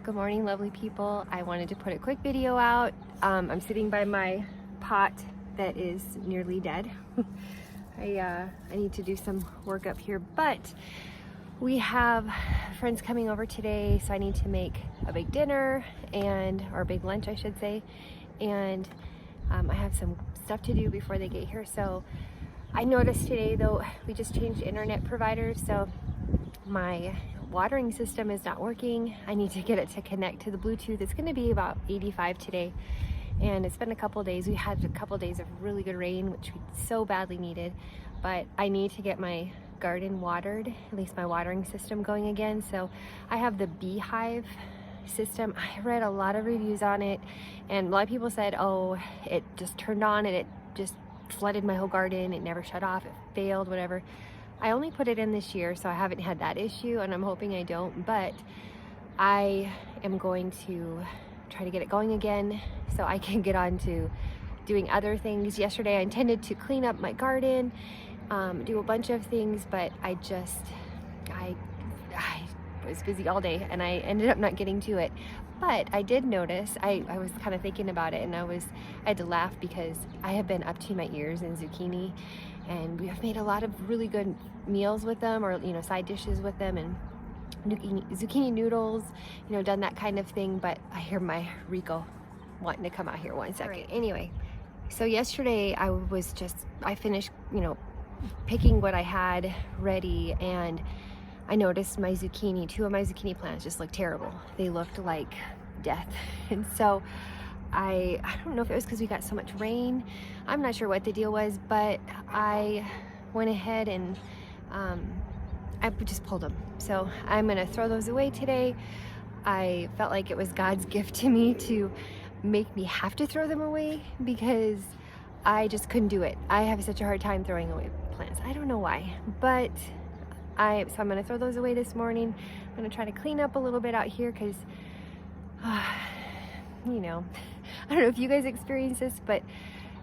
Good morning, lovely people. I wanted to put a quick video out. I'm sitting by my pot that is nearly dead. I need to do some work up here, but we have friends coming over today, so I need to make a big dinner or a big lunch, I should say. And I have some stuff to do before they get here. So I noticed today, though, we just changed internet providers, so my watering system is not working. I need to get it to connect to the Bluetooth. It's going to be about 85 today, and it's been a couple days. We had a couple days of really good rain, which we so badly needed, but I need to get my garden watered, at least my watering system going again. So I have the B-Hyve system. I read a lot of reviews on it, and a lot of people said, oh, it just turned on and it just flooded my whole garden. It never shut off, it failed, whatever. I only put it in this year, so I haven't had that issue, and I'm hoping I don't, but I am going to try to get it going again so I can get on to doing other things. Yesterday I intended to clean up my garden, do a bunch of things, but I was busy all day and I ended up not getting to it. But I did notice, I was kind of thinking about it, and I had to laugh because I have been up to my ears in zucchini, and we have made a lot of really good meals with them, or side dishes with them, and zucchini noodles, done that kind of thing. But I hear my Rico wanting to come out here one second. Right. Anyway, so yesterday I finished picking what I had ready, and I noticed two of my zucchini plants just looked terrible. They looked like death. And so I don't know if it was because we got so much rain. I'm not sure what the deal was, but I went ahead and I just pulled them. So I'm gonna throw those away today. I felt like it was God's gift to me to make me have to throw them away because I just couldn't do it. I have such a hard time throwing away plants. I don't know why, but so I'm gonna throw those away this morning. I'm gonna try to clean up a little bit out here because, I don't know if you guys experience this, but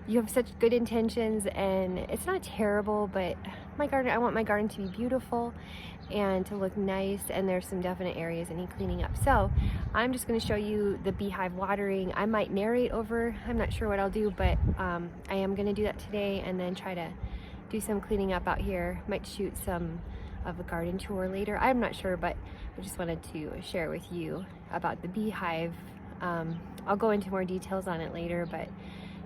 you have such good intentions, and it's not terrible, but I want my garden to be beautiful and to look nice, and there's some definite areas that need cleaning up. So I'm just going to show you the B-Hyve watering. I might narrate over, I'm not sure what I'll do, but I am going to do that today and then try to do some cleaning up out here. Might shoot some of a garden tour later, I'm not sure, but I just wanted to share with you about the B-Hyve. I'll go into more details on it later, but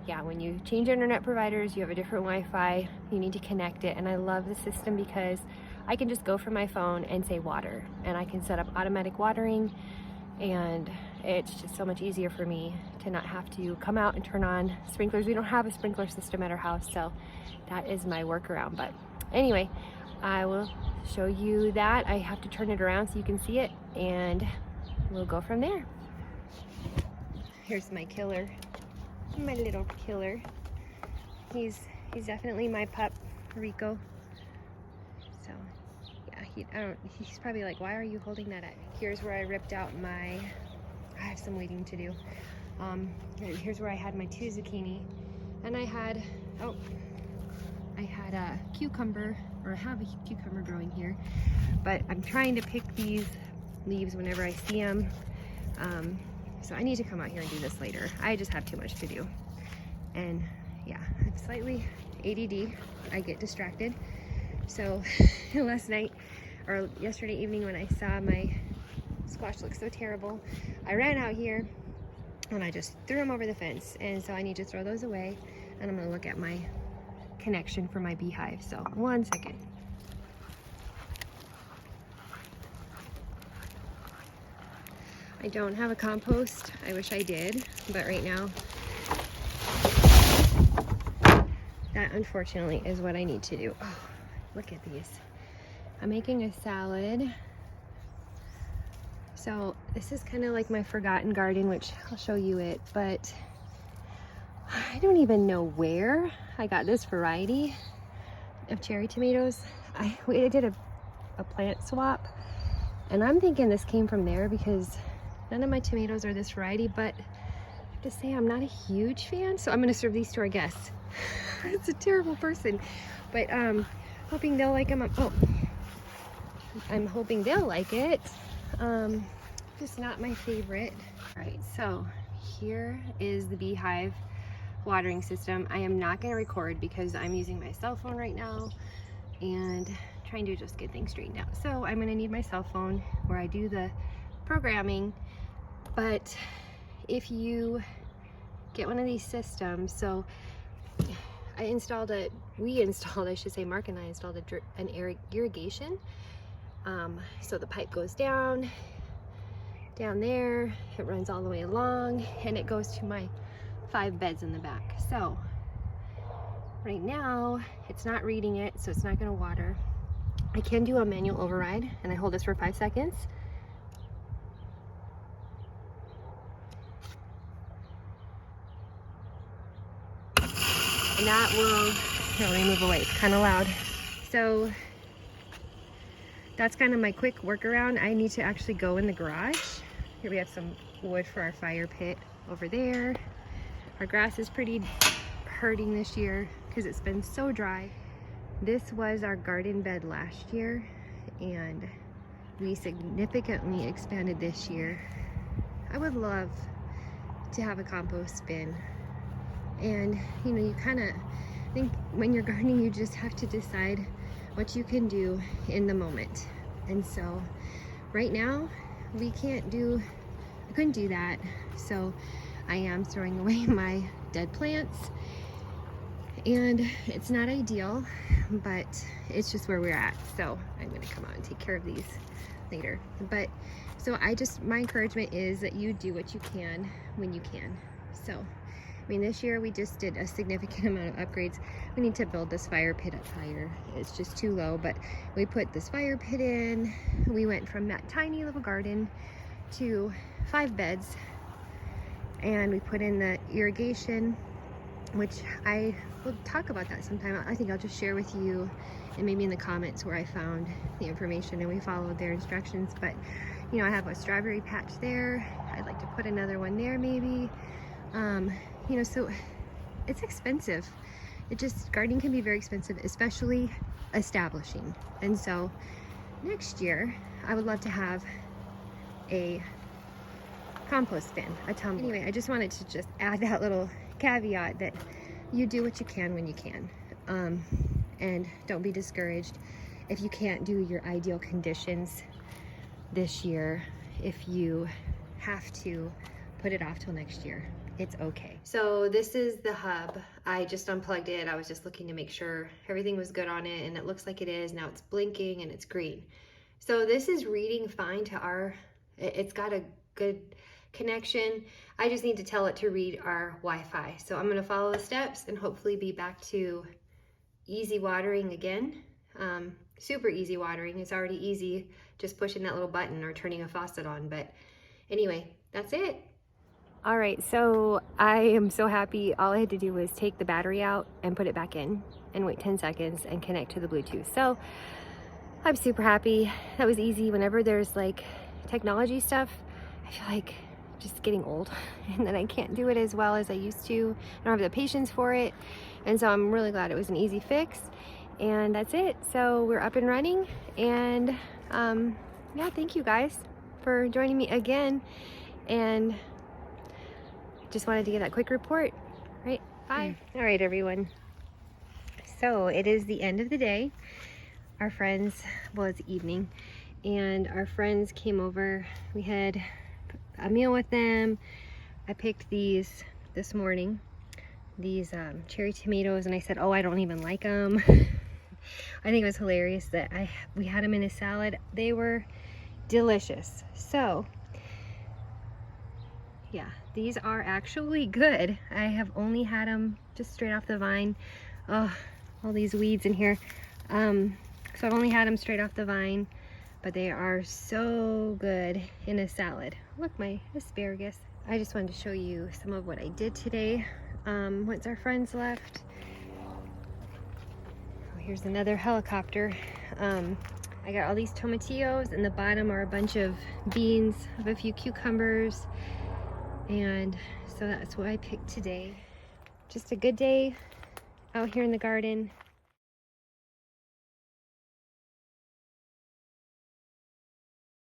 yeah, when you change internet providers, you have a different Wi-Fi, you need to connect it. And I love the system because I can just go from my phone and say water, and I can set up automatic watering, and it's just so much easier for me to not have to come out and turn on sprinklers. We don't have a sprinkler system at our house, so that is my workaround. But anyway, I will show you that. I have to turn it around so you can see it, and we'll go from there. Here's my killer, my little killer. He's definitely my pup, Rico. So yeah, he's probably like, why are you holding that at? Here's where I ripped out I have some waiting to do. Here's where I had my 2 zucchini, and I had a cucumber, or I have a cucumber growing here, but I'm trying to pick these leaves whenever I see them. So I need to come out here and do this later. I just have too much to do. And yeah, I'm slightly ADD. I get distracted. So yesterday evening when I saw my squash look so terrible, I ran out here and I just threw them over the fence. And so I need to throw those away, and I'm gonna look at my connection for my B-Hyve. So one second. I don't have a compost. I wish I did, but right now, that unfortunately is what I need to do. Oh, look at these. I'm making a salad. So this is kind of like my forgotten garden, which I'll show you it, but I don't even know where I got this variety of cherry tomatoes. I did a plant swap, and I'm thinking this came from there because none of my tomatoes are this variety, but I have to say I'm not a huge fan, so I'm going to serve these to our guests. It's a terrible person, but hoping they'll like them. Oh, I'm hoping they'll like it. Just not my favorite. All right, so here is the B-Hyve watering system. I am not going to record because I'm using my cell phone right now and trying to just get things straightened out. So I'm going to need my cell phone where I do the programming. But if you get one of these systems, so we installed, I should say, Mark and I installed an irrigation. So the pipe goes down there, it runs all the way along, and it goes to my 5 beds in the back. So right now it's not reading it, so it's not going to water. I can do a manual override, and I hold this for 5 seconds. And that will, let me move away, it's kind of loud. So that's kind of my quick workaround. I need to actually go in the garage. Here we have some wood for our fire pit over there. Our grass is pretty hurting this year because it's been so dry. This was our garden bed last year, and we significantly expanded this year. I would love to have a compost bin. And you know, you kind of think when you're gardening, you just have to decide what you can do in the moment. And so right now I couldn't do that. So I am throwing away my dead plants, and it's not ideal, but it's just where we're at. So I'm going to come out and take care of these later. But so my encouragement is that you do what you can when you can. So I mean, this year we just did a significant amount of upgrades. We need to build this fire pit up higher. It's just too low, but we put this fire pit in. We went from that tiny little garden to 5 beds, and we put in the irrigation, which I will talk about that sometime. I think I'll just share with you and maybe in the comments where I found the information and we followed their instructions. But you know, I have a strawberry patch there. I'd like to put another one there maybe. You know, so it's expensive. Gardening can be very expensive, especially establishing. And so next year I would love to have a compost bin, a tumbler. Anyway, I just wanted to just add that little caveat that you do what you can when you can. And don't be discouraged if you can't do your ideal conditions this year. If you have to put it off till next year, it's okay. So this is the hub. I just unplugged it. I was just looking to make sure everything was good on it, and it looks like it is. Now it's blinking and it's green. So this is reading fine to it's got a good connection. I just need to tell it to read our Wi-Fi. So I'm gonna follow the steps and hopefully be back to easy watering again. Super easy watering. It's already easy just pushing that little button or turning a faucet on. But anyway, that's it. All right, so I am so happy. All I had to do was take the battery out and put it back in and wait 10 seconds and connect to the Bluetooth. So I'm super happy. That was easy. Whenever there's like technology stuff, I feel like just getting old and then I can't do it as well as I used to. I don't have the patience for it. And so I'm really glad it was an easy fix. And that's it. So we're up and running. And yeah, thank you guys for joining me again. And just wanted to give that quick report. Right, bye. All right, everyone. So it is the end of the day. Our friends, well, it's evening, and our friends came over. We had a meal with them. I picked these this morning, these cherry tomatoes, and I said, oh, I don't even like them. I think it was hilarious that we had them in a salad. They were delicious. So yeah, these are actually good. I have only had them just straight off the vine. Oh, all these weeds in here. So I've only had them straight off the vine, but they are so good in a salad. Look, my asparagus. I just wanted to show you some of what I did today once our friends left. Oh, here's another helicopter. I got all these tomatillos, and the bottom are a bunch of beans. I have a few cucumbers. And so that's what I picked today. Just a good day out here in the garden.